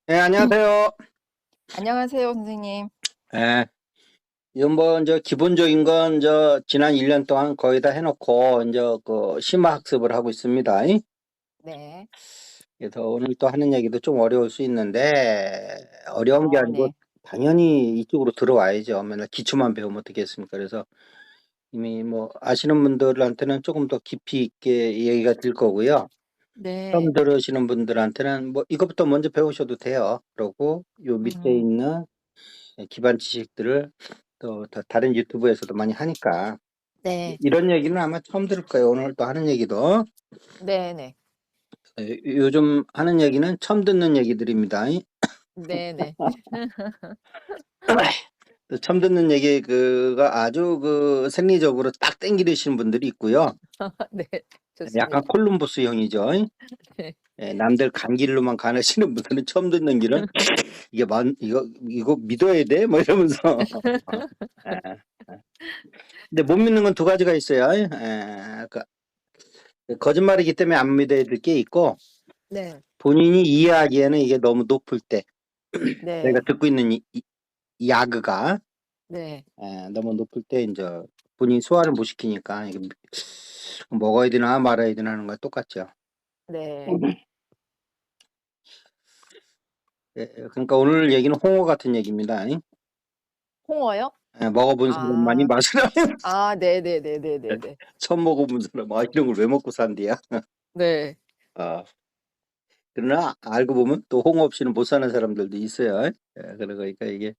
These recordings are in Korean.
네, 안녕하세요. 안녕하세요, 선생님. 예, 이건 뭐, 이제 기본적인 건, 지난 1년 동안 거의 다 해놓고, 심화 학습을 하고 있습니다. 네. 그래서 오늘 또 하는 얘기도 좀 어려울 수 있는데, 어려운 게 아니고, 네. 당연히 이쪽으로 들어와야죠. 맨날 기초만 배우면 어떻겠습니까? 그래서 이미 뭐, 아시는 분들한테는 조금 더 깊이 있게 얘기가 될 거고요. 처음 네. 들으시는 분들한테는 뭐, 이것부터 먼저 배우셔도 돼요. 그러고, 요 밑에 음, 있는 기반 지식들을 또 다른 유튜브에서도 많이 하니까 네. 이런 얘기는 아마 처음 들을 거예요. 오늘 또 하는 얘기도 네네. 요즘 하는 얘기는 처음 듣는 얘기들입니다. 네네. 또 처음 듣는 얘기 그가 아주 그 생리적으로 딱 땡기시는 분들이 있고요. 네. 약간 좋습니다. 콜럼버스형이죠. 네. 남들 간 길로만 가시는 분들은 처음 듣는 길은 이거 믿어야 돼? 뭐 이러면서 예, 예. 근데 못 믿는 건 두 가지가 있어요. 거짓말이기 때문에 안 믿어야 될 게 있고, 네. 본인이 이해하기에는 이게 너무 높을 때, 내가 네. 듣고 있는 이 야그가 네. 너무 높을 때 이제 본인이 소화를 못 시키니까 이게 먹어야 되나 말아야 되나 하는 거랑 똑같죠. 네. 그러니까 오늘 얘기는 홍어 같은 얘기입니다. 홍어요? 먹어본 사람만이 아, 맛을 알아요. 네네네네네네. 처음 먹어본 사람, 이런 걸 왜 먹고 산대야. 네. 어, 그러나 알고 보면 또 홍어 없이는 못 사는 사람들도 있어요. 그러니까 이게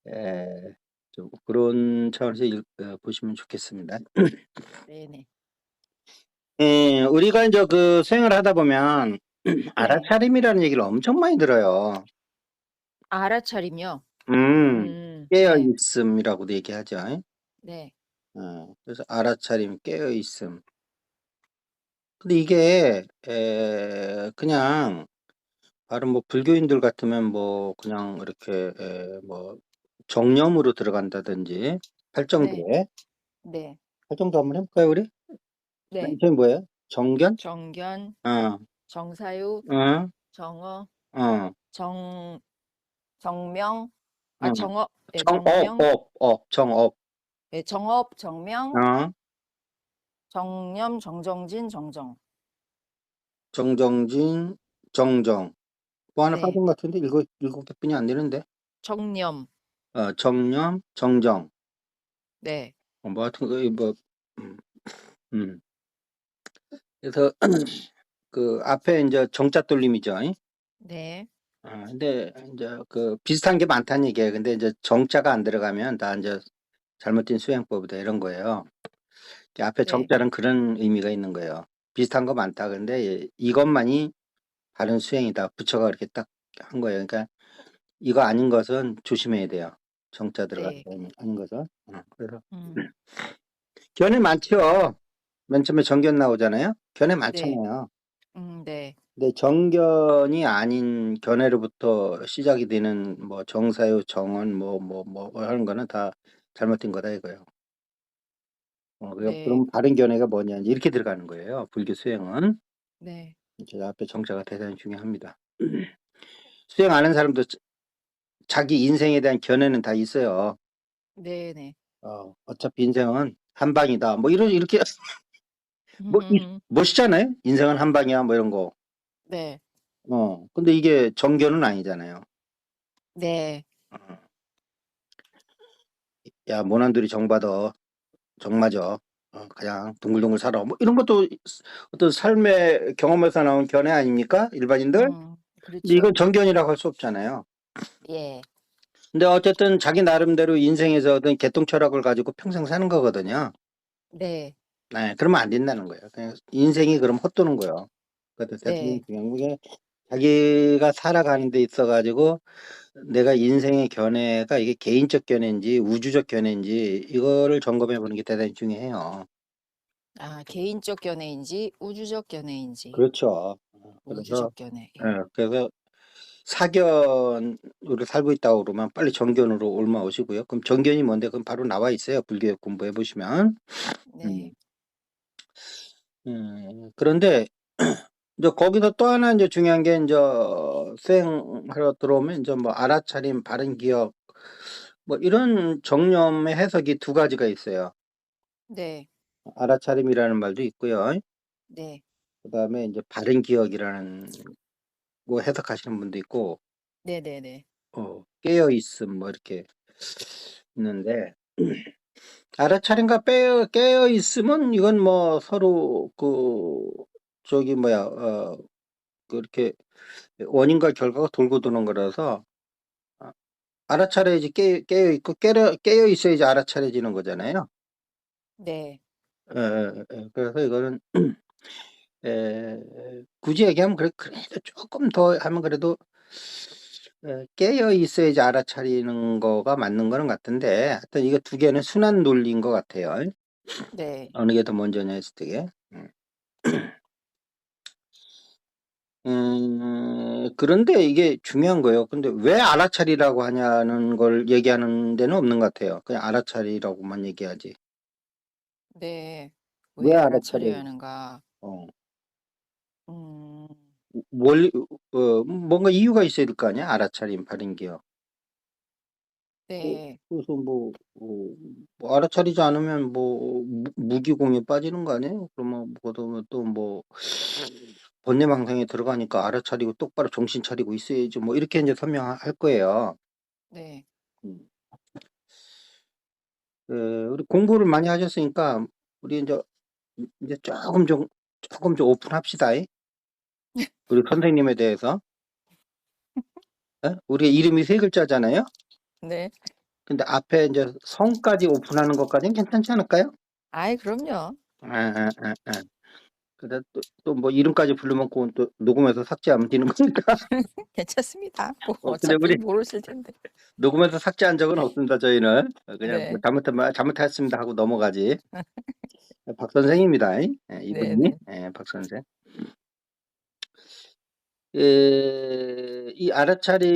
에, 좀 그런 차원에서 보시면 좋겠습니다. 네네. 우리가 이제 그 수행을 하다 보면 네. 알아차림이라는 얘기를 엄청 많이 들어요. 알아차림이요? 음, 네. 깨어있음이라고도 얘기하죠. 네. 그래서 알아차림, 깨어있음. 근데 이게 그냥 다른 뭐 불교인들 같으면 뭐 그냥 이렇게 뭐 정념으로 들어간다든지 네. 팔정도에 네. 팔정도 한번 해볼까요 우리? 맨 네. 처음에 뭐예요? 정견? 정견, 어, 정사유, 어, 정어, 어, 정, 정명, 어. 정업, 예, 정업, 정명, 정업. 예, 정업, 정명, 어, 정념, 정정진, 정정. 정정진, 정정. 뭐 하나 네, 빠진 것 같은데 일곱 개뿐이 안 되는데. 정념. 정념, 정정. 네, 뭐 하여튼 뭐 음, 음. 그래서 그 앞에 이제 정자 돌림이죠. 네, 근데 이제 그 비슷한 게 많다는 얘기예요. 근데 이제 정자가 안 들어가면 다 이제 잘못된 수행법이다 이런 거예요. 이제 앞에 네, 정자는 그런 의미가 있는 거예요. 비슷한 거 많다. 근데 이것만이 바른 수행이다. 부처가 그렇게 딱 한 거예요. 그러니까 이거 아닌 것은 조심해야 돼요. 정자 들어가는 네, 거 아닌 것은. 그래서 음, 견해 많죠. 맨 처음에 정견 나오잖아요. 견해 네, 많잖아요. 네, 근데 정견이 아닌 견해로부터 시작이 되는 뭐 정사유, 정언 뭐 하는 거는 다 잘못된 거다 이거예요. 네, 그럼 바른 견해가 뭐냐 이제 이렇게 들어가는 거예요. 불교 수행은. 네, 제 앞에 정자가 대단히 중요합니다. 수행 안 하는 사람도 자기 인생에 대한 견해는 다 있어요. 네, 네, 어차피 인생은 한 방이다. 뭐 이렇게 뭐 음, 멋있잖아요. 인생은 한 방이야. 뭐 이런 거. 네, 근데 이게 정견은 아니잖아요. 네, 어, 야, 모난들이 정받아. 정맞아. 그냥 둥글둥글 살아. 뭐 이런 것도 어떤 삶의 경험에서 나온 견해 아닙니까? 일반인들? 근데 그렇죠. 이건 정견이라고 할 수 없잖아요. 예, 근데 어쨌든 자기 나름대로 인생에서 어떤 개통 철학을 가지고 평생 사는 거거든요. 네, 네, 그러면 안 된다는 거예요. 그냥 인생이 그럼 헛도는 거예요. 그것도 대단히 네, 중요한 게 자기가 살아가는 데 있어 가지고 내가 인생의 견해가 이게 개인적 견해인지 우주적 견해인지 이거를 점검해 보는 게 대단히 중요해요. 아, 개인적 견해인지, 우주적 견해인지, 그렇죠. 그래서 우주적 견해, 예. 그래서 사견으로 살고 있다고 그러면 빨리 정견으로 옮아오시고요. 그럼 정견이 뭔데? 그럼 바로 나와 있어요. 불교육 공부해 보시면. 음. 네, 그런데 이제 거기서 또 하나 이제 중요한 게 이제 수행하러 들어오면 이제 뭐 알아차림, 바른 기억 뭐 이런 정념의 해석이 두 가지가 있어요. 네. 알아차림이라는 말도 있고요. 네. 그다음에 이제 바른 기억이라는 거 해석하시는 분도 있고 네네네. 깨어 있음 뭐 이렇게 있는데 알아차림과 깨어 있음은 이건 뭐 서로 그 저기 뭐야 그렇게 원인과 결과가 돌고 도는 거라서 아, 알아차려야지 깨어 있고 깨어 있어야지 알아차려지는 거잖아요. 네. 그래서 이거는 굳이 얘기하면 그래도 조금 더 하면 그래도 깨어 있어야지 알아차리는 거가 맞는 거는 같은데 하여튼 이거 두 개는 순환 논리인 것 같아요. 네. 어느 게 더 먼저냐 했을 때. 그런데 이게 중요한 거예요. 근데 왜 알아차리라고 하냐는 걸 얘기하는 데는 없는 것 같아요. 그냥 알아차리라고만 얘기하지. 네. 왜 왜 알아차려? 알아차려야 하는가? 어, 음. 뭔가 이유가 있어야 될 거 아니야? 알아차림, 바른 기억. 네. 그래서 뭐 알아차리지 않으면 무기공에 빠지는 거 아니에요? 그러면 또뭐 번뇌망상에 들어가니까 알아차리고 똑바로 정신 차리고 있어야지. 뭐 이렇게 이제 설명할 거예요. 네. 음. 우리 공부를 많이 하셨으니까 우리 이제 조금 좀 오픈합시다. 우리 선생님에 대해서. 우리 이름이 세 글자잖아요. 네. 근데 앞에 이제 성까지 오픈하는 것까지는 괜찮지 않을까요? 아이, 그럼요. 아, 아, 아, 아. 근데 또 뭐 이름까지 부르면 그건 또 녹음해서 삭제하면 되는 거니까. 괜찮습니다. 뭐 근데 어차피 우리 모르실 텐데. 녹음해서 삭제한 적은 없습니다. 저희는 그냥 뭐 네. 잘못했습니다 하고 넘어가지. 박 선생입니다. 이분이 네네. 박 선생. 이 알아차림이라는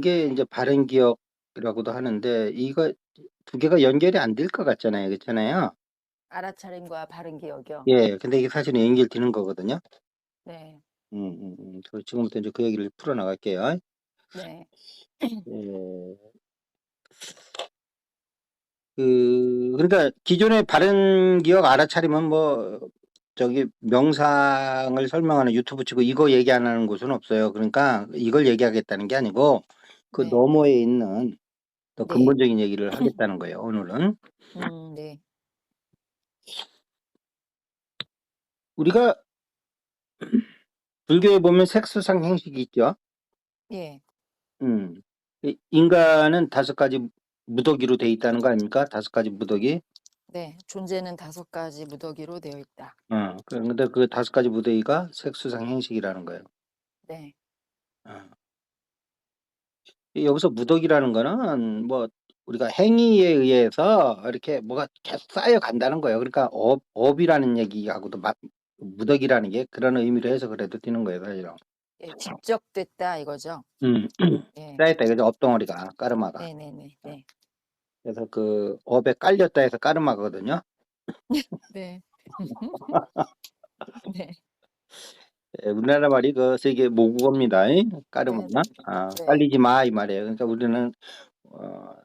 게 이제 바른 기억이라고도 하는데 이거 두 개가 연결이 안 될 것 같잖아요. 그렇잖아요. 알아차림과 바른 기억이요. 예, 근데 이게 사실은 연결되는 거거든요. 네. 그래서 지금부터 이제 그 얘기를 풀어나갈게요. 네. 예, 그러니까 기존의 바른 기억 알아차림은 뭐 저기 명상을 설명하는 유튜브 치고 이거 얘기 안 하는 곳은 없어요. 그러니까 이걸 얘기하겠다는 게 아니고 그 네. 너머에 있는 더 네. 근본적인 얘기를 하겠다는 거예요. 오늘은 네. 우리가 불교에 보면 색수상 행식이 있죠. 예. 음, 인간은 다섯 가지 무더기로 돼 있다는 거 아닙니까? 다섯 가지 무더기. 네. 존재는 5가지 무더기로 되어 있다. 근데 그 다섯 가지 무더기가 색수상 행식이라는 거예요. 네. 어. 여기서 무덕이라는 거는 뭐 우리가 행위에 의해서 이렇게 뭐가 계속 쌓여 간다는 거예요. 그러니까 업이라는 얘기하고도 무덕이라는 게 그런 의미로 해서 그래도 되는 거예요, 사실은. 예. 집적됐다 이거죠. 음, 예. 쌓였다 이거죠. 업덩어리가 까르마가. 네네네. 네. 그래서 그 업에 깔렸다 해서 까르마거든요. 네. 네. 우리나라 말이 그 세계 모국어입니다. 까르마. 네네. 네. 깔리지 마 이 말이에요. 그러니까 우리는 어,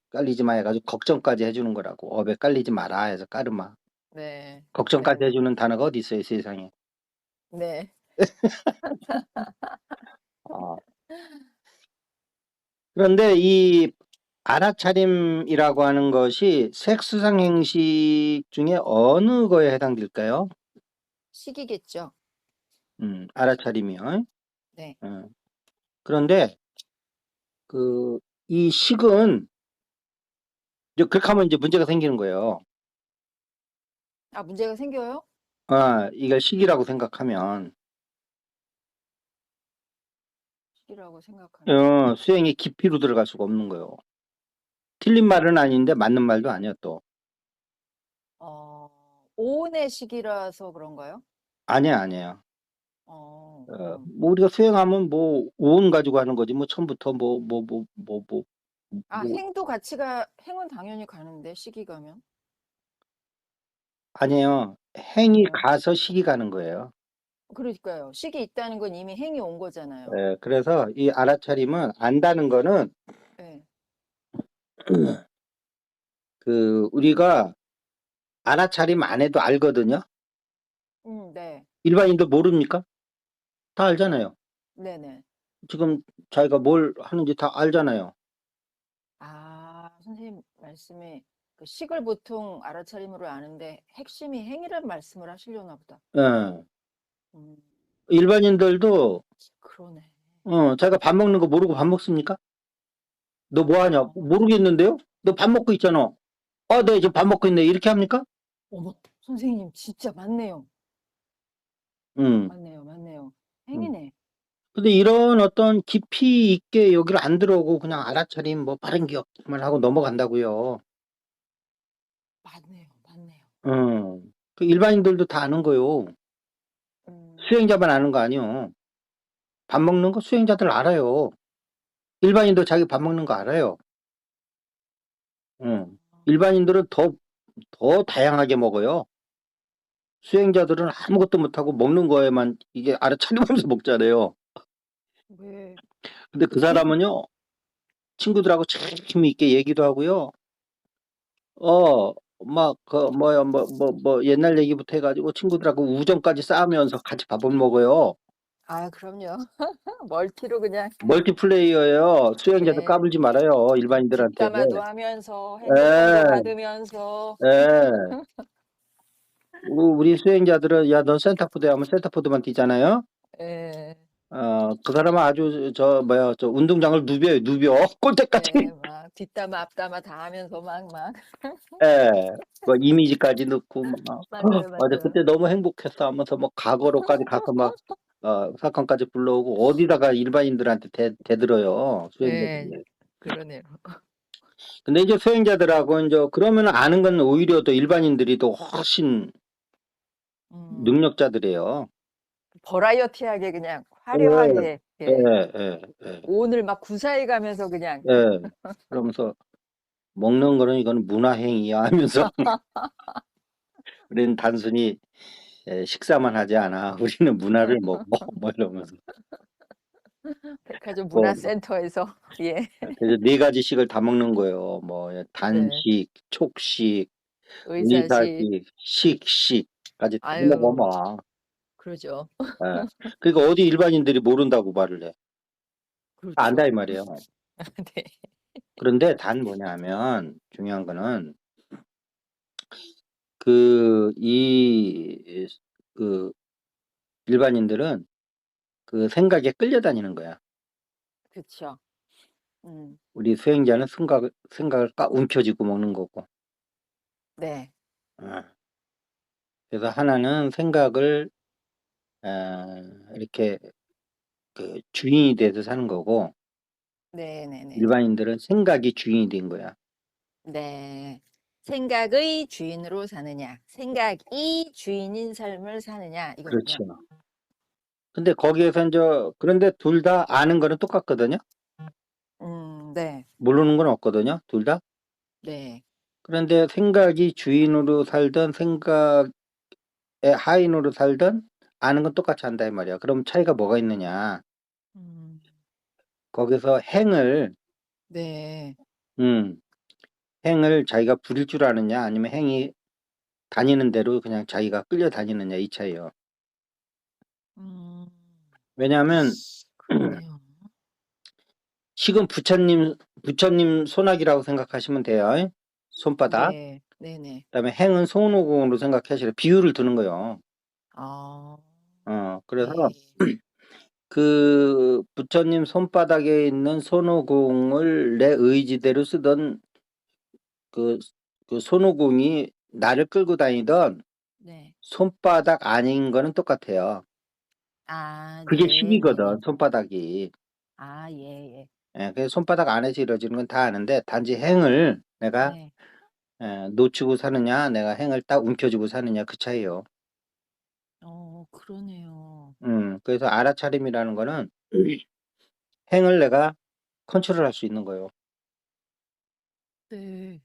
깔리지 마 해가지고 걱정까지 해주는 거라고. 업에 깔리지 마라 해서 까르마. 네. 걱정까지 네. 해주는 단어가 어디 있어요, 세상에. 네. 아, 그런데 이 알아차림이라고 하는 것이 색수상 행식 중에 어느 거에 해당될까요? 식이겠죠. 알아차림이요. 네. 그런데 이 식은 이제 그렇게 하면 이제 문제가 생기는 거예요. 아, 문제가 생겨요? 이걸 식이라고 생각하면 식이라고 생각하면. 수행의 깊이로 들어갈 수가 없는 거예요. 틀린 말은 아닌데 맞는 말도 아니야 또. 어, 오온의 식이라서 그런가요? 아니야. 어, 뭐 우리가 수행하면 뭐 오온 가지고 하는 거지 뭐 처음부터 아, 뭐 행은 당연히 가는데, 식이 가면. 아니에요. 행이 어. 가서 식이 가는 거예요. 그러니까요. 식이 있다는 건 이미 행이 온 거잖아요. 예, 그래서 이 알아차림은 안다는 거는 예. 우리가 알아차림 안 해도 알거든요. 네. 일반인들 모릅니까? 다 알잖아요. 네네. 지금 자기가 뭘 하는지 다 알잖아요. 아, 선생님 말씀에 그 식을 보통 알아차림으로 아는데 핵심이 행이란 말씀을 하시려나 보다. 예. 음, 일반인들도 그러네. 자기가 밥 먹는 거 모르고 밥 먹습니까? 너 뭐 하냐? 어, 모르겠는데요? 너 밥 먹고 있잖아. 네, 지금 밥 먹고 있네. 이렇게 합니까? 어머, 선생님 진짜 맞네요. 음. 맞네요. 맞네요. 음. 행이네. 근데 이런 어떤 깊이 있게 여기를 안 들어오고 그냥 알아차림 뭐 빠른 기억만 하고 넘어간다고요. 맞네요. 맞네요. 그 일반인들도 다 아는 거요. 음, 수행자만 아는 거 아니요. 밥 먹는 거 수행자들 알아요. 일반인도 자기 밥 먹는 거 알아요. 음. 일반인들은 더 다양하게 먹어요. 수행자들은 아무것도 못하고 먹는 거에만 이게 알아차리면서 먹잖아요. 왜? 근데 그 사람은요, 친구들하고 참 힘이 있게 얘기도 하고요. 막, 옛날 얘기부터 해가지고 친구들하고 우정까지 쌓으면서 같이 밥을 먹어요. 아, 그럼요. 멀티로 그냥 멀티플레이어예요. 수행자들 예, 까불지 말아요. 일반인들한테. 뒷담화도 하면서 행복감도 예, 받으면서 예. 우리 수행자들은, 야, 넌 센터포드 하면 센터포드만 뛰잖아요. 예, 그 사람은 아주, 저 운동장을 누벼요, 누벼. 골대까지. 예, 막 뒷담화 앞담화 다 하면서 막 예. 뭐 이미지까지 넣고 막 맞아요, 맞아 맞아요. 그때 너무 행복했어 하면서 뭐 과거로까지 가서 막 사건까지 불러오고 어디다가 일반인들한테 대들어요 예, 수행자들이. 그러네요. 근데 이제 수행자들하고 이제 그러면 아는 건 오히려 더 일반인들이 더 훨씬 음, 능력자들이에요. 버라이어티하게 그냥 예, 화려하게 예, 예, 예, 예, 오늘 막 구사해 가면서 그냥 예. 그러면서 먹는 거는 이거는 문화행위야 하면서 우리는 단순히 식사만 하지 않아. 우리는 문화를 먹어. 뭐 이러면서. 백화점 뭐 문화센터에서 예, 그래서 네 가지씩을 다 먹는 거예요. 뭐 네, 단식, 촉식, 의사시 의사식, 식식까지 다 먹어 아유, 막. 그러죠. 예. 그러니까 어디 일반인들이 모른다고 말을 해. 다 안다 이 그렇죠. 말이에요. 네, 그런데 단 뭐냐면 중요한 거는 그 이 그 일반인들은 그 생각에 끌려다니는 거야. 그렇죠. 음, 우리 수행자는 생각을 움켜쥐고 먹는 거고. 네, 어. 그래서 하나는 생각을 이렇게 주인이 돼서 사는 거고 네, 네, 네, 네. 일반인들은 생각이 주인이 된 거야. 네. 생각의 주인으로 사느냐, 생각이 주인인 삶을 사느냐 이거군요. 그렇죠. 근데 거기에서 이제 그런데 둘 다 아는 거는 똑같거든요. 네, 모르는 건 없거든요. 둘 다. 네. 그런데 생각이 주인으로 살든 생각의 하인으로 살든 아는 건 똑같이 한다 이 말이야. 그럼 차이가 뭐가 있느냐? 음, 거기서 네. 음, 행을 자기가 부릴 줄 아느냐, 아니면 행이 다니는 대로 그냥 자기가 끌려다니느냐 이 차이요. 음, 왜냐하면 그러네요. 식은 부처님 손아귀라고 생각하시면 돼요. 손바닥. 네, 네네. 그다음에 행은 손오공으로 생각하시래. 비유를 두는 거예요. 아, 그래서 예, 그 부처님 손바닥에 있는 손오공을 내 의지대로 쓰던 그, 그 손오공이 나를 끌고 다니던 네. 손바닥 아닌 거는 똑같아요. 아, 그게 네네네. 식이거든, 손바닥이. 아, 예, 예. 예, 그래서 손바닥 안에서 이루어지는 건 다 아는데 단지 행을 내가 네. 놓치고 사느냐, 내가 행을 딱 움켜쥐고 사느냐 그 차이요. 그러네요. 그래서 알아차림이라는 거는 행을 내가 컨트롤할 수 있는 거예요. 네.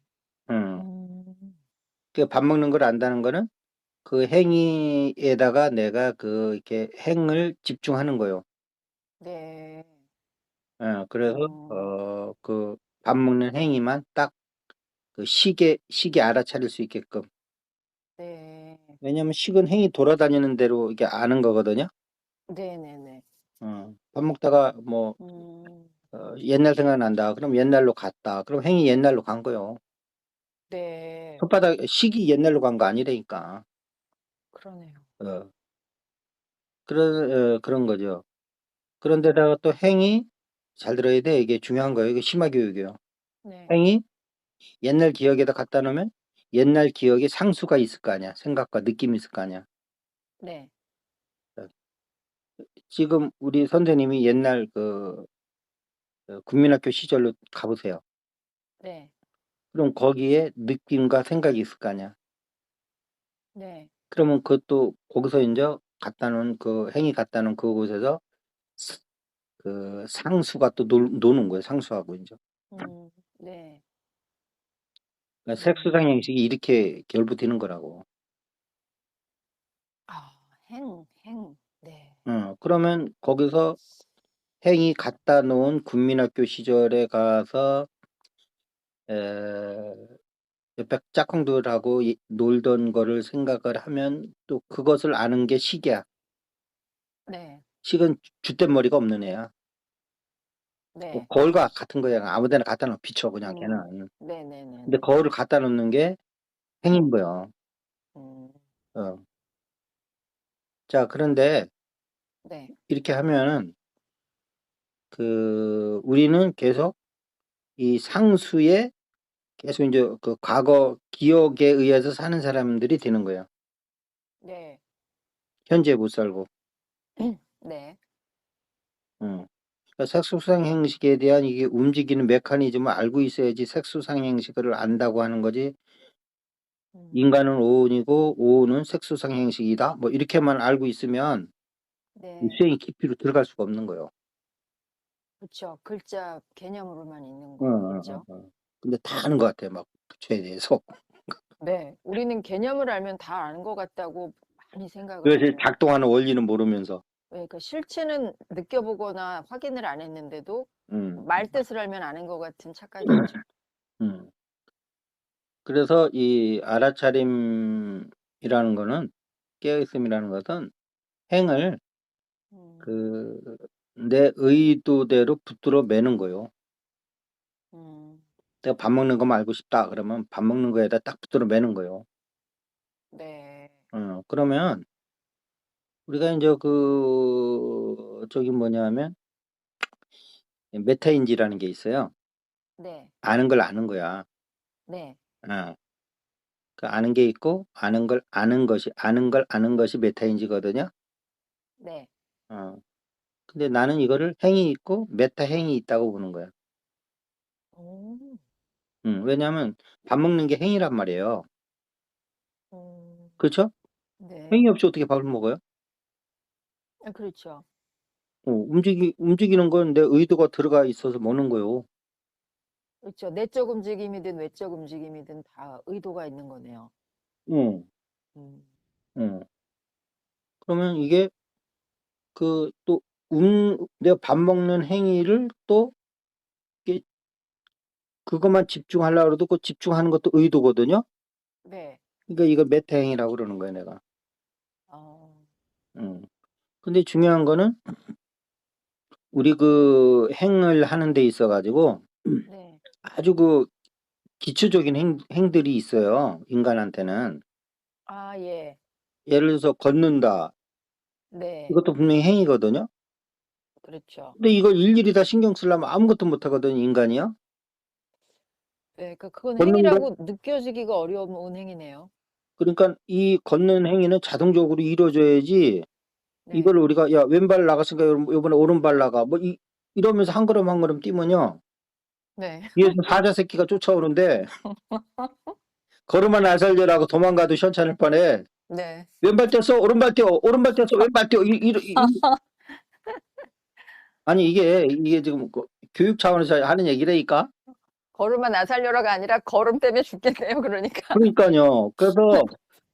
음, 어, 그 밥 먹는 걸 안다는 거는 그 행위에다가 내가 이렇게 행을 집중하는 거요. 네. 그래서 음. 그 밥 먹는 행위만 딱 그 시계 알아차릴 수 있게끔. 네. 왜냐면 식은 행이 돌아다니는 대로 이게 아는 거거든요. 네네네. 밥 먹다가 뭐 음. 옛날 생각난다. 그럼 옛날로 갔다. 그럼 행이 옛날로 간 거요. 네. 손바닥 식이 옛날로 간 거 아니라니까. 그러네요. 어. 그런 거죠. 그런데다가 또 행이 잘 들어야 돼. 이게 중요한 거예요. 이게 심화 교육이에요. 네. 행이 옛날 기억에다 갖다 놓으면 옛날 기억에 상수가 있을 거 아니야. 생각과 느낌이 있을 거 아니야. 네. 어. 지금 우리 선생님이 옛날 국민학교 시절로 가 보세요. 네. 그럼 거기에 느낌과 생각이 있을 거 아니야. 네. 그러면 그것도 거기서 인제 갖다 놓은 행이 갖다 놓은 그곳에서 스 상수가 또 노는 거예요, 상수하고 인제. 음. 네. 그러니까 색수상 음. 형식이 이렇게 결부되는 거라고. 아, 행. 네. 그러면 거기서 행이 갖다 놓은 국민학교 시절에 가서 에 옆에 짝꿍들하고 놀던 거를 생각을 하면 또 그것을 아는 게 식이야. 네. 식은 죗된 머리가 없는 애야. 뭐 네. 거울과 같은 거야. 아무 데나 갖다 놓으면 비쳐 그냥 음. 걔는. 근데 네네네네. 거울을 갖다 놓는 게 행인 거야. 음. 어. 자, 그런데 네. 이렇게 하면은 우리는 계속 이 상수에 계속 인제 그 과거 기억에 의해서 사는 사람들이 되는 거예요. 네. 현재에 못 살고. 네. 음. 그러니까 색소상 행식에 대한 이게 움직이는 메커니즘을 알고 있어야지 색소상 행식을 안다고 하는 거지. 음. 인간은 오온이고 오온은 색소상 행식이다. 뭐 이렇게만 알고 있으면 이 네. 수행이 깊이로 들어갈 수가 없는 거예요. 그쵸. 글자 개념으로만 있는 거겠죠. 어어어어. 근데 다 아는 것 같아요, 막 부처에 대해서. 네. 우리는 개념을 알면 다 아는 것 같다고 많이 생각을 그것이 하죠. 작동하는 원리는 모르면서. 예, 그 실체는 느껴보거나 확인을 안 했는데도 음. 말뜻을 알면 아는 것 같은 착각이 있죠. 음. 그래서 이 알아차림이라는 거는 깨어있음이라는 것은 행을 음. 그 내 의도대로 붙들어 매는 거요. 음. 내가 밥 먹는 것만 알고 싶다 그러면 밥 먹는 거에다 딱 붙들어 매는 거요. 네. 그러면 우리가 인제 저기 뭐냐면 메타인지라는 게 있어요. 네. 아는 걸 아는 거야. 네. 어. 그 아는 게 있고 아는 걸 아는 것이 메타인지거든요. 네. 어. 근데 나는 이거를 행이 있고 메타 행이 있다고 보는 거야. 오. 왜냐하면 밥 먹는 게 행위란 말이에요. 음. 그렇죠? 행위 네. 없이 어떻게 밥을 먹어요? 아, 그렇죠. 움직이는 건 내 의도가 들어가 있어서 먹는 거요. 그렇죠. 내적 움직임이든 외적 움직임이든 다 의도가 있는 거네요. 어. 음. 어. 그러면 이게 또 내가 밥 먹는 행위를 또 이게 그것만 집중하려고 그래도 그 집중하는 것도 의도거든요. 네. 그러니까 이걸 메타 행위라고 그러는 거예요, 내가. 어. 음. 근데 중요한 거는 우리 행을 하는 데 있어 가지고 네. 아주 기초적인 행들이 있어요, 인간한테는. 아, 예. 예를 들어서 걷는다. 네. 이것도 분명히 행위거든요. 그렇죠. 근데 이걸 일일이 다 신경 쓰려면 아무것도 못 하거든요, 인간이요. 네. 그건 걷는 거 행위라고 느껴지기가 어려운 행위네요. 그러니까 이 걷는 행위는 자동적으로 이루어져야지 네. 이걸 우리가 "야 왼발 나갔으니까 요번에 오른발 나가." 뭐 이러면서 한 걸음 한 걸음 뛰면요. 네. 뒤에서 사자 새끼가 쫓아오는데 "걸음아 날 살려라."고 도망가도 시원찮을 판에 네. "왼발 뗐어. 오른발 뛰어. 오른발 뗐어. 왼발 뛰어." 아니 이게 지금 교육 차원에서 하는 얘기라니까. 걸음아 나 살려라가 아니라 걸음 때문에 죽겠네요, 그러니까. 그러니깐요. 그래서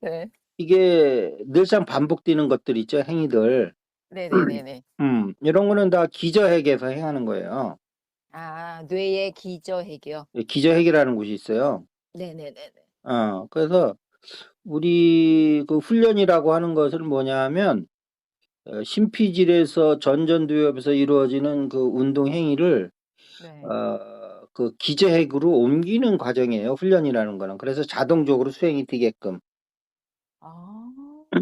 네. 이게 늘상 반복되는 것들 있죠, 행위들. 네네네네. 이런 거는 다 기저핵에서 행하는 거예요. 아, 뇌의 기저핵이요. 기저핵이라는 곳이 있어요. 네네네네. 그래서 우리 그 훈련이라고 하는 것은 뭐냐면 심피질에서 전전두엽에서 이루어지는 그 운동 행위를 네. 그 기저핵으로 옮기는 과정이에요. 훈련이라는 거는. 그래서 자동적으로 수행이 되게끔. 아, 아,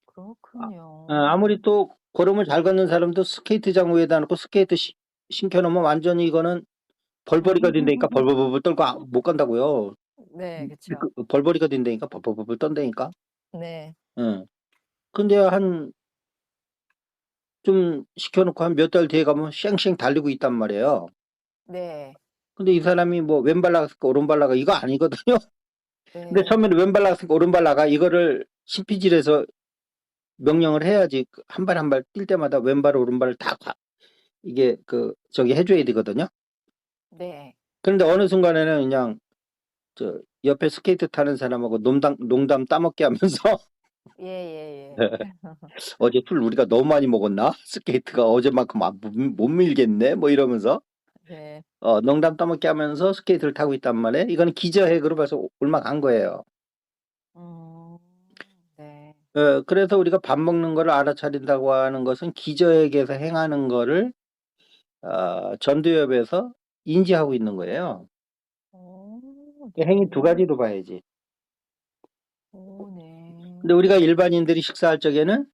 그렇군요. 아무리 또 걸음을 잘 걷는 사람도 스케이트장 위에다 놓고 스케이트 신켜놓으면 완전히 이거는 벌벌이가 된다니까. 벌벌벌 떨고 못 간다고요. 네, 그쵸. 벌벌이가 된다니까. 벌벌벌 떤다니까. 네, 예. 근데 좀 시켜놓고 한 몇 달 뒤에 가면 쌩쌩 달리고 있단 말이에요. 네, 근데 이 사람이 뭐 왼발 나갔을까 오른발 나가 이거 아니거든요. 근데 네. 처음에는 왼발 나갔으니까 오른발 나가 이거를 심피질에서 명령을 해야지 한 발 한 발 뛸 때마다 왼발 오른발을 다 이게 저기 해줘야 되거든요. 네. 그런데 어느 순간에는 그냥 저 옆에 스케이트 타는 사람하고 농담 따먹게 하면서 예, 예, 예. 어제 술 우리가 너무 많이 먹었나? 스케이트가 어제만큼 못 밀겠네? 뭐 이러면서 네. 농담 따먹게 하면서 스케이트를 타고 있단 말이에요. 이거는 기저핵으로 벌써 올라간 거예요. 음, 네. 그래서 우리가 밥 먹는 거를 알아차린다고 하는 것은 기저핵에서 행하는 거를 전두엽에서 인지하고 있는 거예요. 오, 행위 두 네. 가지로 봐야지. 오, 네. 근데 우리가 일반인들이 식사할 적에는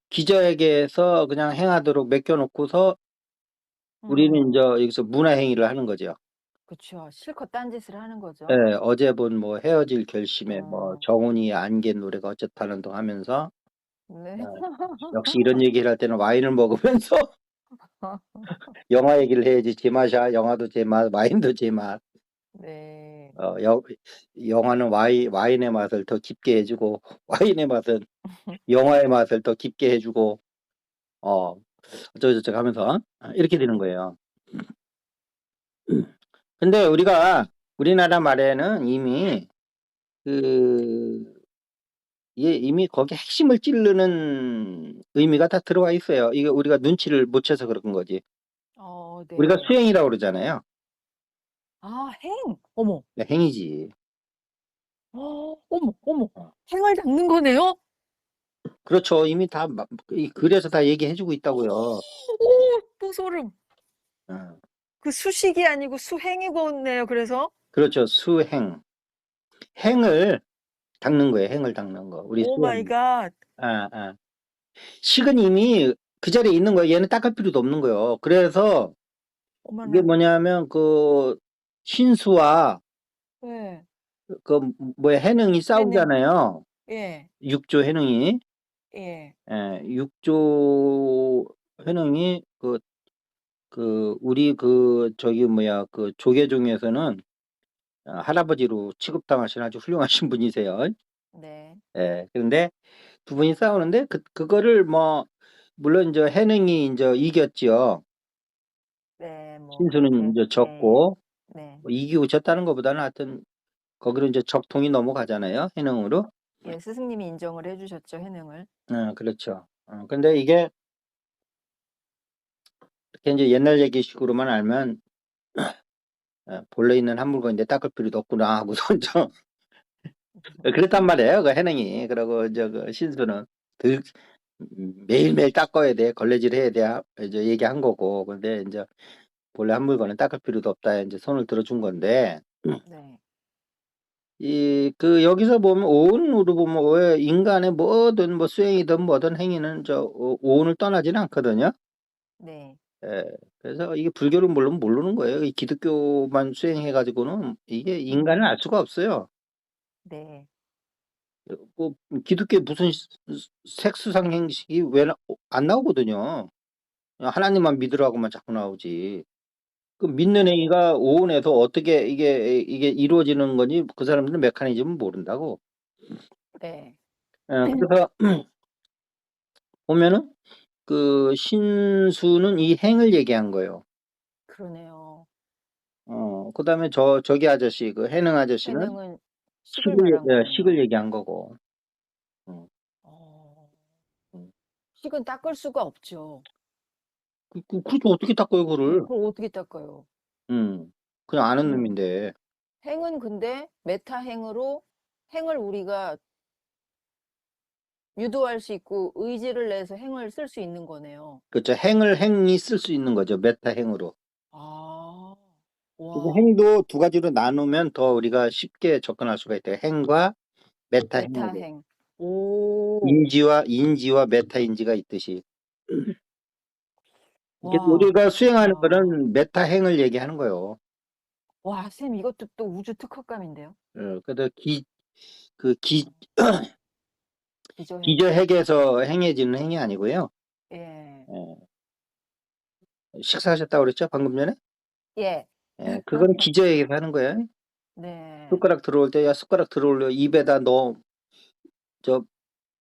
기저핵에서 그냥 행하도록 맡겨놓고서 우리는 이제 음, 여기서 문화행위를 하는 거죠. 그쵸. 실컷 딴짓을 하는 예, 거죠. 어제 본 뭐 헤어질 결심에 뭐 음, 정훈이 안갠 노래가 어쩌다는 둥 하면서 네. 역시 이런 얘기를 할 때는 와인을 먹으면서 영화 얘기를 해야지. 제맛이야. 영화도 제맛, 와인도 제맛. 네. 어, 여, 영화는 와인의 맛을 더 깊게 해주고 와인의 맛은 영화의 맛을 더 깊게 해주고 어쩌고저쩌고 하면서 이렇게 되는 네. 거예요. 근데 우리나라 말에는 이미 그 이미 거기 핵심을 찌르는 의미가 다 들어와 있어요. 이게 우리가 눈치를 못 채서 그런 거지. 우리가 네. 수행이라고 그러잖아요. 아, 행. 어머. 네, 행위지. 어머, 어머. 어. 행을 닦는 거네요? 그렇죠. 이미 다 그래서 다 얘기해주고 있다고요. 오, 또 소름. 어. 그 수식이 아니고 수행이거네요. 그래서 그렇죠. 수행. 행을 닦는 거예요. 행을 닦는 거. 우리 오 마이 수행. 갓. 아. 식은 이미 그 자리에 있는 거예요. 얘는 닦을 필요도 없는 거예요. 그래서 이게 어머나. 뭐냐면 그 신수와 네. 그 뭐야 해능이 해능. 싸우잖아요. 예. 육조 해능이. 예. 육조 해능이 우리 저기 뭐야 그 조계 중에서는 할아버지로 취급당하신 아주 훌륭하신 분이세요. 네. 예. 그런데 두 분이 싸우는데 그거를 뭐 물론 이제 해능이 이제 이겼지요. 네. 뭐 신수는 그렇게. 이제 예. 졌고 네. 뭐 이기고 졌다는 것보다는 하여튼 거기로 이제 적통이 넘어가잖아요. 해능으로. 예, 스승님이 인정을 해 주셨죠, 해능을. 그렇죠. 근데 이게 이렇게 이제 옛날 얘기식으로만 알면 본래 있는 한 물건인데 닦을 필요도 없구나 하고서 좀 그랬단 말이에요. 그 해능이. 그리고 이제 그 신수는 늘 매일매일 닦아야 돼. 걸레질 해야 돼. 이제 얘기한 거고. 근데 이제 본래 한 물건은 닦을 필요도 없다. 이제 손을 들어준 건데 네. 여기서 보면 오운으로 보면 왜 인간의 뭐든 뭐 수행이든 뭐든 행위는 오운을 떠나지는 않거든요. 네. 예. 그래서 이게 불교를 모르는 거예요. 이 기독교만 수행해가지고는 이게 인간을 알 음. 수가 없어요. 네. 뭐 기독교에 무슨 색수상 행식이 왜 안 나오거든요. 하나님만 믿으라고만 자꾸 나오지. 그 믿는 네. 행위가 오운에서 어떻게 이게 이루어지는 거니 그 사람들은 메커니즘을 모른다고. 네. 그래서 보면은 그 신수는 이 행을 얘기한 거예요. 그러네요. 그다음에 저기 아저씨 그 해능 아저씨는 해능은 식을 말한 식을 거군요. 얘기한 거고. 식은 닦을 수가 없죠. 그렇죠. 어떻게 닦아요, 그거를? 그걸 어떻게 닦아요? 그냥 아는 음. 놈인데. 행은 근데 메타행으로 행을 우리가 유도할 수 있고 의지를 내서 행을 쓸 수 있는 거네요. 그렇죠. 행이 쓸 수 있는 거죠. 메타 행으로. 아. 그래서 와. 행도 두 가지로 나누면 더 우리가 쉽게 접근할 수가 있대요. 행과 메타 행으로. 메타행. 오. 인지와 메타 인지가 있듯이. 이게 와. 우리가 수행하는 와. 거는 메타 행을 얘기하는 거예요. 와, 쌤 이것도 또 우주 특허감인데요. 그래서 그 기저행. 기저핵에서 행해지는 행이 아니고요. 예. 예, 식사하셨다고 그랬죠? 방금 전에? 예. 예, 그건 기저핵에서 하는 거예요. 네. 숟가락 들어올 때, 야, 숟가락 들어올려. 입에다 넣어. 저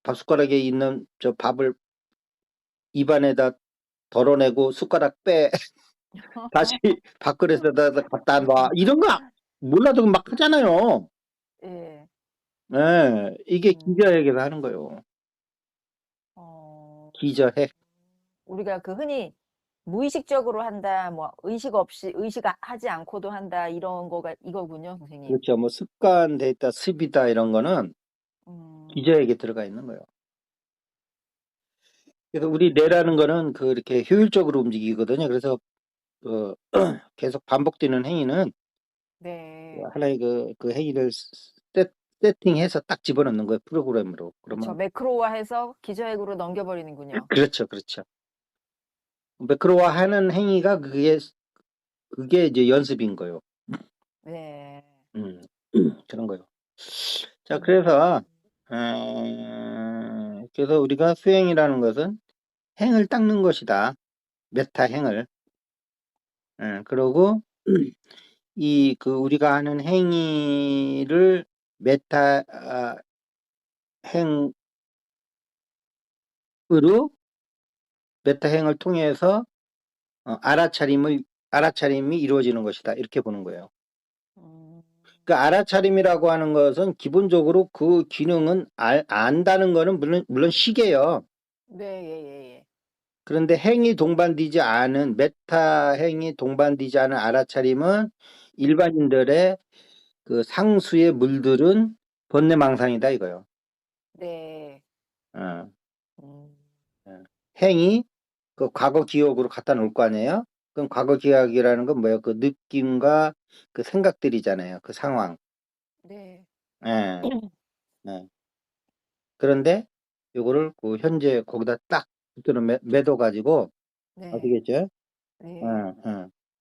밥숟가락에 있는 저 밥을 입안에다 덜어내고 숟가락 빼. 다시 밥그릇에다 갖다 놔. 이런 거 몰라도 막 하잖아요. 예. 예, 이게 음. 기저핵에서 하는 거예요. 어. 기저핵. 우리가 그 흔히 무의식적으로 한다, 뭐 의식 없이 하지 않고도 한다 이런 거가 이거군요, 선생님. 그렇죠. 뭐 습관돼 있다, 습이다 이런 거는 음. 기저핵에 들어가 있는 거예요. 그래서 우리 뇌라는 거는 그렇게 효율적으로 움직이거든요. 그래서 어, 계속 반복되는 행위는 네. 하나의 그 행위를 세팅해서 딱 집어넣는 거예요. 프로그램으로. 그렇죠. 그러면 매크로화해서 기저핵으로 넘겨버리는군요. 그렇죠, 그렇죠. 매크로화하는 행위가 그게 이제 연습인 거예요. 네. 음, 그런 거예요. 자, 음. 그래서 우리가 수행이라는 것은 행을 닦는 것이다. 메타 행을. 그러고 우리가 하는 행위를 메타 행으로 메타 행을 통해서 알아차림이 이루어지는 것이다. 이렇게 보는 거예요. 음. 그 알아차림이라고 하는 것은 기본적으로 그 기능은 안다는 거는 물론 시계예요. 네, 예, 예, 예. 그런데 메타 행이 동반되지 않은 알아차림은 음. 일반인들의 그 상수에 물들은 번뇌망상이다 이거요. 네. 어, 음. 어. 행이 그 과거 기억으로 갖다 놓을 거 아니에요? 그럼 과거 기억이라는 건 뭐예요? 그 느낌과 그 생각들이잖아요. 그 상황. 네. 예, 예. 그런데 요거를 그 현재 거기다 딱 붙들어 매도 가지고 네. 아시겠죠? 어, 네.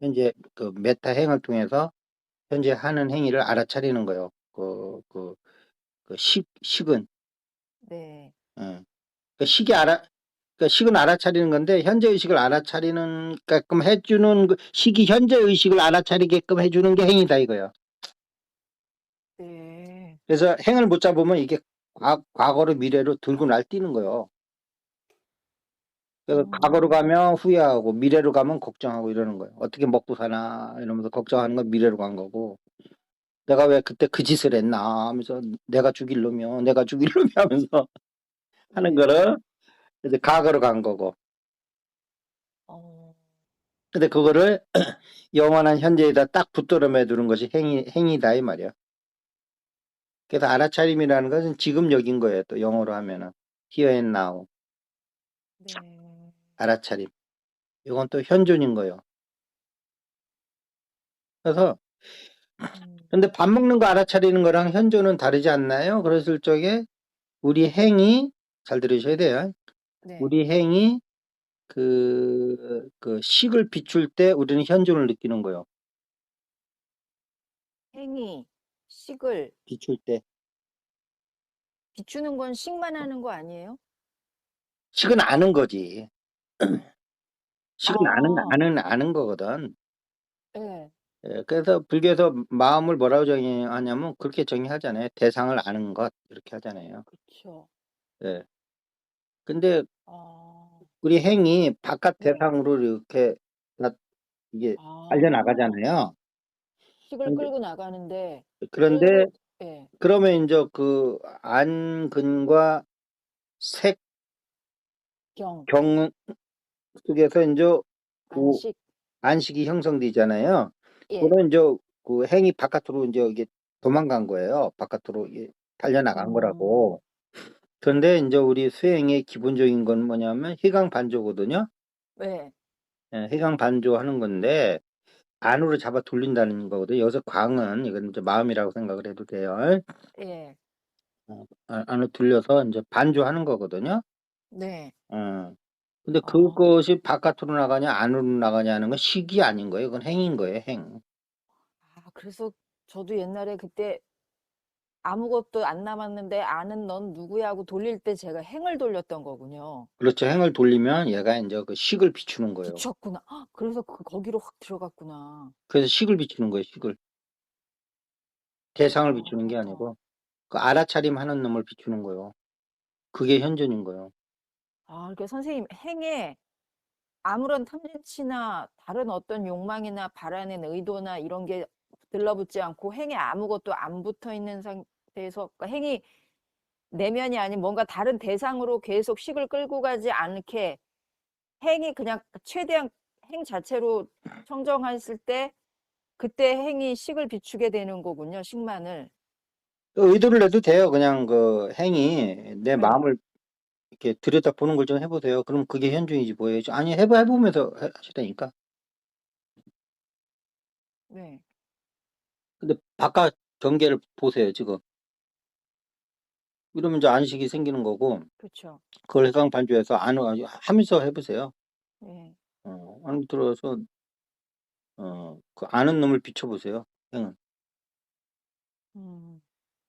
현재 그 메타 행을 통해서 현재 하는 행위를 알아차리는 거예요. 식은. 네. 예. 그러니까 식은 알아차리는 건데 현재 의식을 알아차리는 해주는 식이 현재 의식을 알아차리게끔 해주는 게 행위다 이거예요. 네. 그래서 행을 못 잡으면 이게 과거로 미래로 들고 날뛰는 거예요. 그래서 과거로 음. 가면 후회하고 미래로 가면 걱정하고 이러는 거예요. 어떻게 먹고 사나 이러면서 걱정하는 건 미래로 간 거고 내가 왜 그때 그 짓을 했나 하면서 내가 죽일 놈이 하면서 하는 네. 거를 이제 과거로 간 거고. 어. 근데 그거를 영원한 현재에다 딱 붙들어 매두는 것이 행위다 이 말이야. 그래서 알아차림이라는 것은 지금역인 거예요. 또 영어로 하면은 here and now 네. 알아차림. 이건 또 현존인 거예요. 그래서 음. 근데 밥 먹는 거 알아차리는 거랑 현존은 다르지 않나요? 그랬을 적에 우리 행이 잘 들으셔야 돼요. 네. 우리 행이 그 식을 비출 때 우리는 현존을 느끼는 거예요. 행위, 식을 비출 때 비추는 건 식만 하는 거 아니에요? 식은 아는 거지. 식은 아. 아는 거거든. 예. 예, 그래서 불교에서 마음을 뭐라고 정의하냐면 그렇게 정의하잖아요. 대상을 아는 것 이렇게 하잖아요. 그쵸. 예. 근데 아. 우리 행이 바깥 네. 대상으로 이렇게 이게 아. 알려나가잖아요. 식을 근데 끌고 나가는데 그런데 그래도 예. 그러면 이제 그 안근과 색 경, 경 속에서 이제 그 안식, 안식이 형성되잖아요. 예. 그거는 이제 그 행이 바깥으로 이제 이게 도망간 거예요. 바깥으로 이게 달려나간 음, 거라고. 그런데 이제 우리 수행의 기본적인 건 뭐냐면 희강 반조거든요. 네, 예, 희강 반조하는 건데 안으로 잡아 돌린다는 거거든요. 여기서 광은 이건 이제 마음이라고 생각을 해도 돼요. 예, 안으로 돌려서 이제 반조하는 거거든요. 네. 어. 근데 아, 그것이 바깥으로 나가냐 안으로 나가냐 하는 건 식이 아닌 거예요. 그건 행인 거예요. 행. 그래서 저도 옛날에 그때 아무것도 안 남았는데 아는 넌 누구야 하고 돌릴 때 제가 행을 돌렸던 거군요. 그렇죠. 행을 돌리면 얘가 이제 그 식을 비추는 거예요. 붙였구나. 그래서 거기로 확 들어갔구나. 그래서 식을 비추는 거예요. 식을. 대상을 비추는 게 아, 아니고 그 알아차림 하는 놈을 비추는 거예요. 그게 현존인 거예요. 그러니까 선생님, 행에 아무런 탐진치나 다른 어떤 욕망이나 바라는 의도나 이런 게 들러붙지 않고 행에 아무것도 안 붙어 있는 상태에서 그러니까 행이 내면이 아닌 뭔가 다른 대상으로 계속 식을 끌고 가지 않게 행이 그냥 최대한 행 자체로 청정했을 때 그때 행이 식을 비추게 되는 거군요. 식만을. 의도를 해도 돼요. 그냥 그 행이 내 네. 마음을 이렇게 들여다 보는 걸 좀 해보세요. 그럼 그게 현존이지 뭐예요. 아니 해보면서 하시다니까. 네. 근데 바깥 경계를 보세요. 지금. 이러면 이제 안식이 생기는 거고 그렇죠. 그걸 해강 반주해서 하면서 해보세요. 네. 안으로 들어서 그 아는 놈을 비춰보세요. 행은. 음.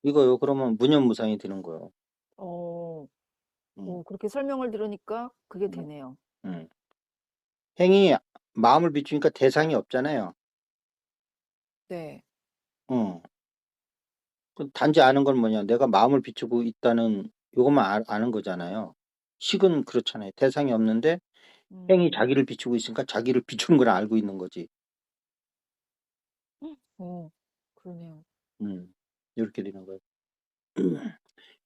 이거요. 그러면 무념무상이 되는 거예요. 어. 음, 그렇게 설명을 들으니까 그게 음, 되네요. 음. 행이 마음을 비추니까 대상이 없잖아요. 네. 어. 단지 아는 건 뭐냐. 내가 마음을 비추고 있다는 요것만 아는 거잖아요. 식은 그렇잖아요. 대상이 없는데 행이 음. 자기를 비추고 있으니까 자기를 비추는 걸 알고 있는 거지. 어. 그러네요. 이렇게 되는 거예요.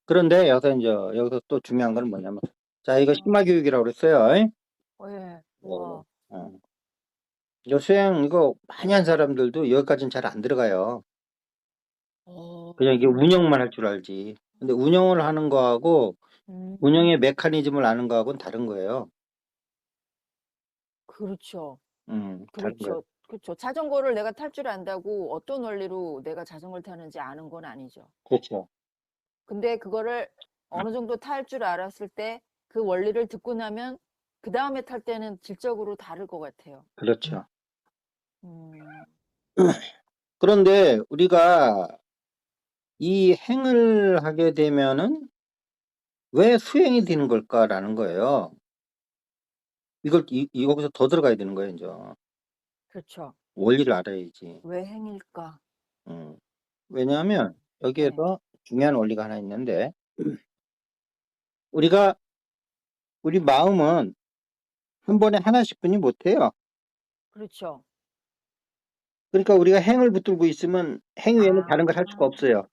그런데 여기서 또 중요한 건 뭐냐면, 자, 이거 어. 심화교육이라고 그랬어요. 예. 어, 와. 어. 요 수행 이거 많이 한 사람들도 여기까지는 잘 안 들어가요. 그냥 이게 그래요? 운영만 할 줄 알지. 근데 운영을 하는 거하고 음. 운영의 메커니즘을 아는 거하고는 다른 거예요. 그렇죠. 다른 거예요. 그렇죠. 그렇죠. 자전거를 내가 탈 줄 안다고 어떤 원리로 내가 자전거를 타는지 아는 건 아니죠. 그렇죠. 근데 그거를 어느 정도 탈 줄 알았을 때 그 원리를 듣고 나면 그다음에 탈 때는 질적으로 다를 것 같아요. 그렇죠. 음. 그런데 우리가 이 행을 하게 되면은 왜 수행이 되는 걸까라는 거예요. 여기서 더 들어가야 되는 거예요, 이제. 그렇죠. 원리를 알아야지. 왜 행일까? 음. 왜냐하면 네. 여기에서 중요한 원리가 하나 있는데 우리가 우리 마음은 한 번에 하나씩뿐이 못해요. 그렇죠. 그러니까 우리가 행을 붙들고 있으면 행 외에는 다른 걸 할 수가 아. 없어요.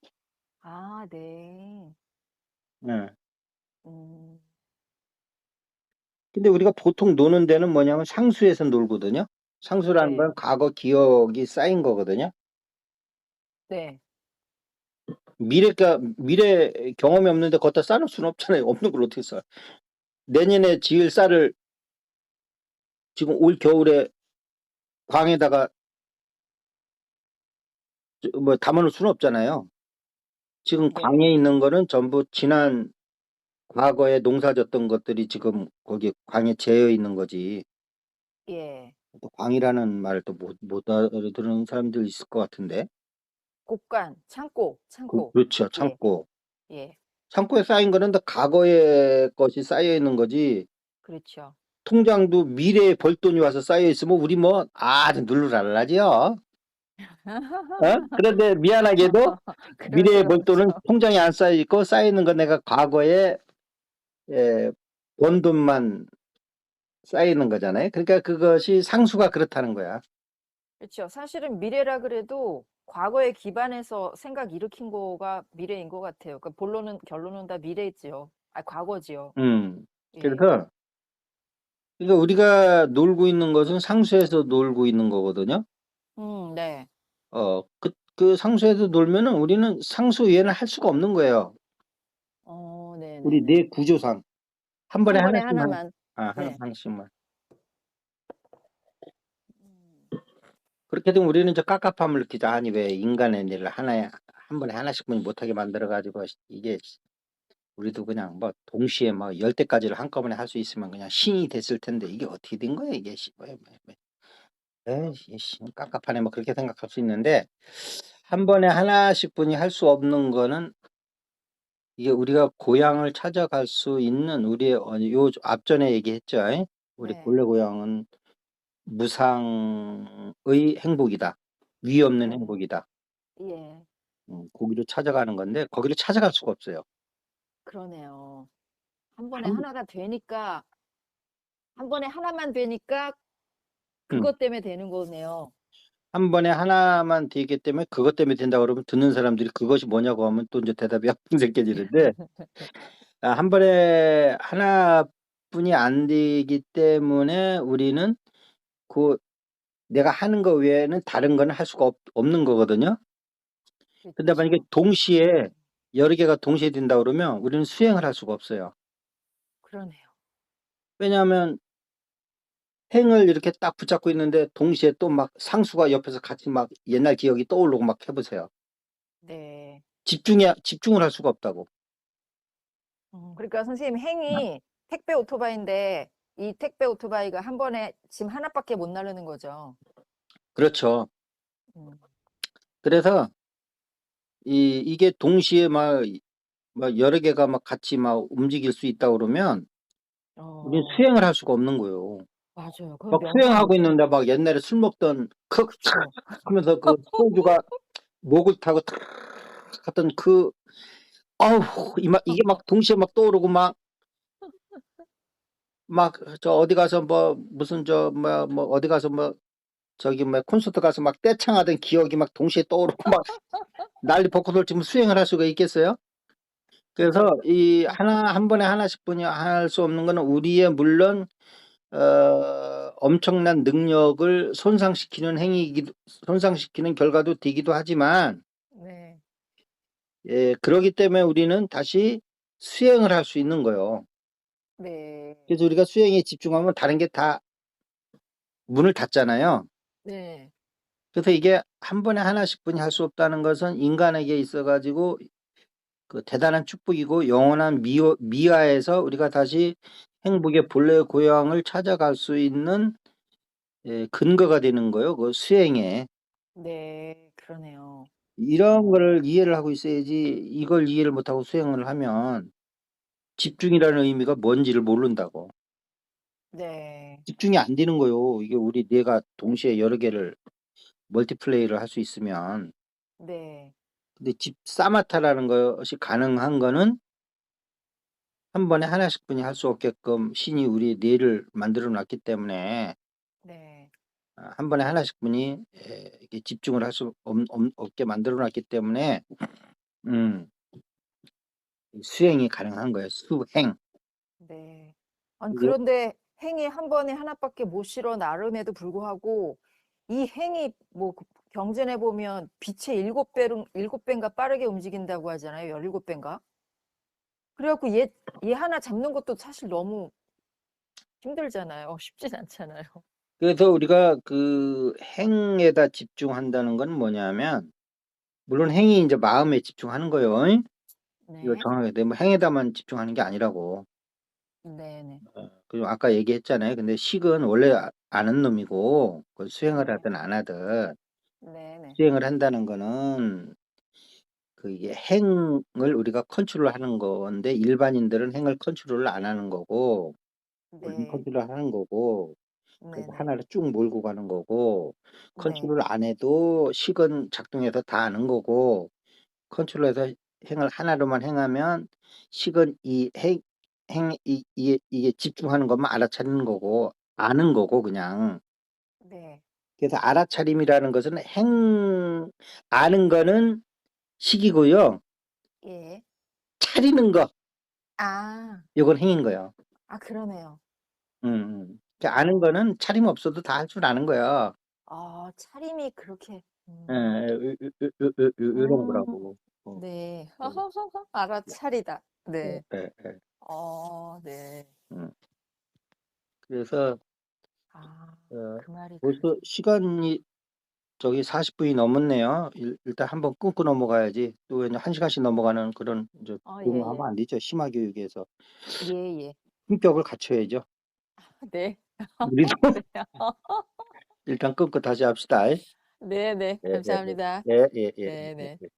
네. 예. 음. 근데 우리가 보통 노는 데는 뭐냐면 상수에서 놀거든요. 상수라는 건 네. 과거 기억이 쌓인 거거든요. 네. 미래 경험이 없는데 걷다 쌓을 수는 없잖아요. 없는 걸 어떻게 쌓아? 내년에 지을 쌀을 지금 올 겨울에 광에다가 뭐 담아놓을 수는 없잖아요. 지금 네. 광에 있는 거는 전부 지난 과거에 농사졌던 것들이 지금 거기 광에 재어 있는 거지. 예. 또 광이라는 말을 또 못 알아들은 사람들 있을 것 같은데. 곡간, 창고, 창고. 그렇죠. 예. 창고. 예. 창고에 쌓인 거는 다 과거의 것이 쌓여 있는 거지. 그렇죠. 통장도 미래에 벌돈이 와서 쌓여 있으면 우리 뭐 아주 눌러랄라지요. 그런데 미안하게도 그럴 미래의 수가 벌돈은 없죠. 통장에 안 쌓여 있고 쌓여 있는 건 내가 과거에 번 돈만 쌓여 있는 거잖아요. 그러니까 그것이 상수가 그렇다는 거야. 그렇죠. 사실은 미래라 그래도 과거에 기반해서 생각 일으킨 거가 미래인 것 같아요. 그러니까 결론은 다 미래지요. 과거지요. 음. 예. 그래서 그러니까 우리가 놀고 있는 것은 상수에서 놀고 있는 거거든요. 네. 그 상수에서 놀면은 우리는 상수 외에는 할 수가 없는 거예요. 우리 네네네. 뇌 구조상. 한 번에 한 번에 하나씩만, 하나만. 네. 하나씩만. 음, 그렇게 되면 우리는 이제 깝깝함을 느끼죠. 아니, 왜 인간의 일을 한 번에 하나씩뿐이 못하게 만들어가지고, 이게 우리도 그냥 뭐 동시에 막 10대까지를 한꺼번에 할 수 있으면 그냥 신이 됐을 텐데, 이게 어떻게 된 거야, 이게. 에이씨, 깝깝하네. 뭐 그렇게 생각할 수 있는데, 한 번에 하나씩뿐이 할 수 없는 거는 이게 우리가 고향을 찾아갈 수 있는 우리의 요 앞전에 얘기했죠. 우리 네. 본래 고향은 무상의 행복이다. 위 없는 네. 행복이다. 예. 거기로 찾아가는 건데 거기를 찾아갈 수가 없어요. 그러네요. 한 번에 한, 하나가 되니까, 한 번에 하나만 되니까 음, 그것 때문에 되는 거네요. 한 번에 하나만 되기 때문에 그것 때문에 된다 그러면 듣는 사람들이 그것이 뭐냐고 하면 또 이제 대답이 생겨지는데 한 번에 하나뿐이 안 되기 때문에 우리는 그 내가 하는 거 외에는 다른 거는 할 수가 없는 거거든요. 근데 만약에 그쵸. 동시에 여러 개가 동시에 된다 그러면 우리는 수행을 할 수가 없어요. 그러네요. 왜냐하면 행을 이렇게 딱 붙잡고 있는데 동시에 또 막 상수가 옆에서 같이 막 옛날 기억이 떠오르고 막 해보세요. 네. 집중을 할 수가 없다고. 그러니까 선생님 행이 택배 오토바이인데 이 택배 오토바이가 한 번에 짐 하나밖에 못 나르는 거죠. 그렇죠. 음. 그래서 이게 동시에 막 여러 개가 막 같이 막 움직일 수 있다 그러면 우리는 어, 수행을 할 수가 없는 거예요. 맞아요. 그건 막 수행하고 명상이죠. 있는데 막 옛날에 술 먹던 크 그쵸. 하면서 그 소주가 목을 타고 탁 갔던 그 아우 이게 막 동시에 막 떠오르고 막 저 어디 가서 뭐 무슨 뭐 어디 가서 뭐 저기 뭐 콘서트 가서 막 떼창하던 기억이 막 동시에 떠오르고 막 난리 벚꽃을 지금 수행을 할 수가 있겠어요? 그래서 이 한 번에 하나씩뿐이 할 수 없는 거는 우리의 물론 엄청난 능력을 손상시키는 결과도 되기도 하지만 네. 그러기 때문에 우리는 다시 수행을 할 수 있는 거예요. 네. 그래서 우리가 수행에 집중하면 다른 게 다 문을 닫잖아요. 네. 그래서 이게 한 번에 하나씩뿐이 할 수 없다는 것은 인간에게 있어가지고 그 대단한 축복이고 영원한 미화에서 우리가 다시 행복의 본래의 고향을 찾아갈 수 있는 근거가 되는 거예요. 그 수행에. 네. 그러네요. 이런 어, 거를 이해를 하고 있어야지 이걸 이해를 못하고 수행을 하면 집중이라는 의미가 뭔지를 모른다고. 네. 집중이 안 되는 거예요. 이게 우리 뇌가 동시에 여러 개를 멀티플레이를 할 수 있으면. 네. 근데 사마타라는 것이 가능한 거는 한 번에 하나씩뿐이 할 수 없게끔 신이 우리 뇌를 만들어 놨기 때문에 네. 한 번에 하나씩뿐이 이렇게 집중을 할 수 없게 만들어 놨기 때문에 음, 수행이 가능한 거예요. 수행. 네. 아니, 이게 그런데 행이 한 번에 하나밖에 못 실어 나름에도 불구하고 이 행이 뭐 경전에 보면 빛의 일곱 배인가 빠르게 움직인다고 하잖아요. 17배인가? 그래갖고 얘 하나 잡는 것도 사실 너무 힘들잖아요. 쉽진 않잖아요. 그래서 우리가 그 행에다 집중한다는 건 뭐냐면 물론 행이 이제 마음에 집중하는 거예요. 이거 네. 정확하게 뭐 행에다만 집중하는 게 아니라고. 네네. 그리고 아까 얘기했잖아요. 근데 식은 원래 아는 놈이고 그걸 수행을 네. 하든 안 하든 네네. 수행을 한다는 거는 그 이게 행을 우리가 컨트롤하는 건데 일반인들은 행을 컨트롤을 안 하는 거고 우리는 네. 컨트롤 하는 거고 그래서 네네. 하나를 쭉 몰고 가는 거고 네. 컨트롤 안 해도 식은 작동해서 다 아는 거고 컨트롤해서 행을 하나로만 행하면 식은 이게 집중하는 것만 알아차리는 거고 아는 거고 그냥 네. 그래서 알아차림이라는 것은 아는 거는 식이고요 예. 차리는 거 아. 이건 행인 거예요. 아, 그러네요. 음, 음. 이렇게 아는 어. 거는 차림 없어도 다 할 줄 아는 거야. 차림이 그렇게 예. 요런 음. 거라고. 어. 네. 어. 알아차리다. 예 네. 예예. 네. 음. 그래서 아 어 그 말이 벌써 시간이 저기 40 분이 넘었네요. 일단 한번 끊고 넘어가야지. 또 왜냐 1 시간씩 넘어가는 그런 이제 그런 거 하면 예예. 안 되죠, 심화 교육에서. 예예. 품격을 갖춰야죠. 네. 우리도 그래요. 일단 끊고 다시 합시다. 네네. 예예예. 감사합니다. 예예예. 네네. 예.